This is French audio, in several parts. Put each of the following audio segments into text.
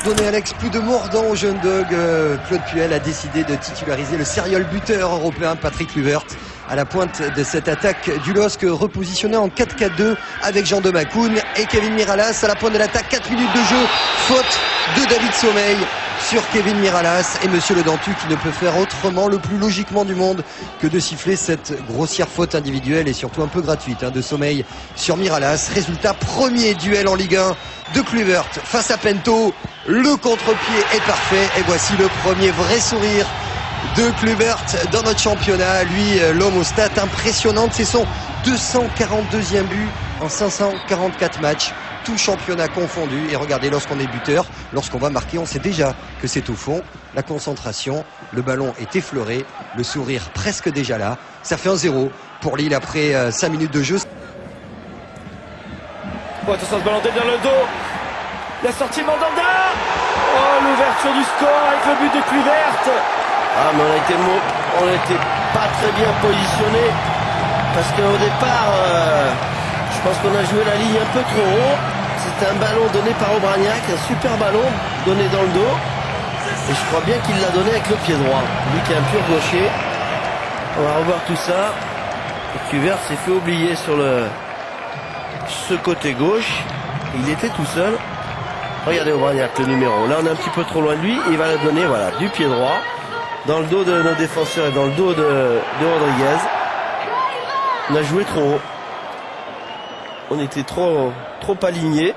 donner Alex plus de mordant au jeune dog. Claude Puel a décidé de titulariser le serial buteur européen Patrick Kluivert à la pointe de cette attaque du LOSC, repositionné en 4-4-2 avec Jean de Macoun et Kevin Miralas à la pointe de l'attaque. 4 minutes de jeu, faute de David Sommeil sur Kevin Miralas et Monsieur Le Dantu qui ne peut faire autrement, le plus logiquement du monde, que de siffler cette grossière faute individuelle et surtout un peu gratuite de Sommeil sur Miralas. Résultat, premier duel en Ligue 1 de Kluivert face à Pento. Le contre-pied est parfait et voici le premier vrai sourire de Kluivert dans notre championnat. Lui, l'homme aux stats impressionnantes, c'est son 242e but en 544 matchs, tout championnat confondu. Et regardez, lorsqu'on est buteur, lorsqu'on va marquer, on sait déjà que c'est au fond. La concentration, le ballon est effleuré, le sourire presque déjà là. Ça fait 1-0 pour Lille après 5 minutes de jeu. Oh, attention, ce ballon dans le dos. La sortie de Mandanda. Oh, l'ouverture du score avec le but de Kluivert. Ah, mais on était pas très bien positionné parce qu'au départ, je pense qu'on a joué la ligne un peu trop haut. C'était un ballon donné par Aubragnac, un super ballon donné dans le dos. Et je crois bien qu'il l'a donné avec le pied droit, lui qui est un pur gaucher. On va revoir tout ça. Et Kluivert s'est fait oublier sur ce côté gauche. Il était tout seul. Regardez Aubragnac, le numéro. Là, on est un petit peu trop loin de lui. Il va la donner, voilà, du pied droit, dans le dos de nos défenseurs et dans le dos de Rodriguez. On a joué trop haut. On était trop alignés.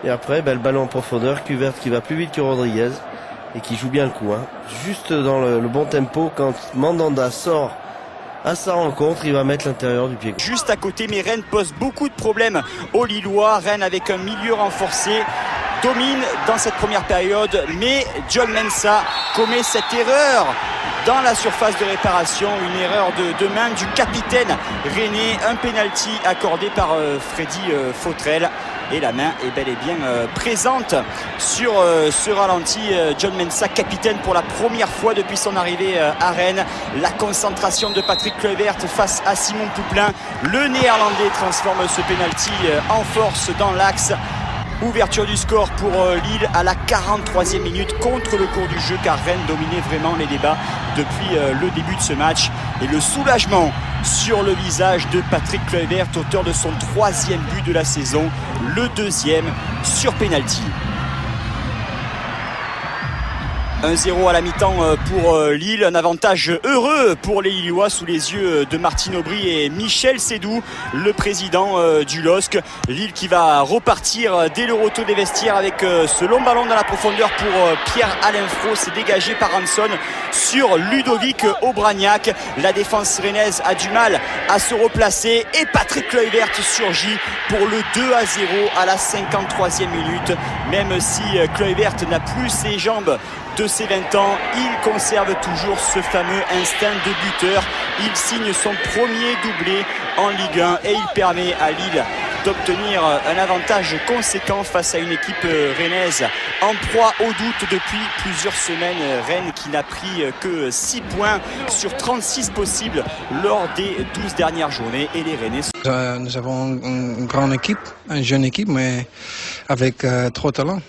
Et après, le ballon en profondeur, Kluivert qui va plus vite que Rodriguez et qui joue bien le coup. Juste dans le bon tempo, quand Mandanda sort à sa rencontre, il va mettre l'intérieur du pied. Juste à côté, mais Rennes pose beaucoup de problèmes aux Lillois. Rennes avec un milieu renforcé domine dans cette première période, mais John Mensah commet cette erreur dans la surface de réparation, une erreur de main du capitaine rennais, un penalty accordé par Freddy Fautrel. Et la main est bel et bien présente sur ce ralenti. John Mensah, capitaine pour la première fois depuis son arrivée à Rennes. La concentration de Patrick Kluivert face à Simon Pouplin. Le néerlandais transforme ce penalty en force dans l'axe. Ouverture du score pour Lille à la 43e minute contre le cours du jeu, car Rennes dominait vraiment les débats depuis le début de ce match. Et le soulagement sur le visage de Patrick Kluivert, auteur de son 3e but de la saison, le 2e sur penalty. 1-0 à la mi-temps pour Lille, un avantage heureux pour les Lillois sous les yeux de Martine Aubry et Michel Sédou, le président du LOSC. Lille qui va repartir dès le retour des vestiaires avec ce long ballon dans la profondeur pour Pierre-Alain Fro. C'est dégagé par Hanson sur Ludovic Aubragnac. La défense rennaise a du mal à se replacer et Patrick Kluivert surgit pour le 2-0 à la 53e minute. Même si Kluivert n'a plus ses jambes de ses 20 ans, il conserve toujours ce fameux instinct de buteur. Il signe son premier doublé en Ligue 1 et il permet à Lille d'obtenir un avantage conséquent face à une équipe rennaise en proie au doute depuis plusieurs semaines. Rennes qui n'a pris que 6 points sur 36 possibles lors des 12 dernières journées et les Rennais. Nous avons une grande équipe, une jeune équipe, mais avec trop de talent.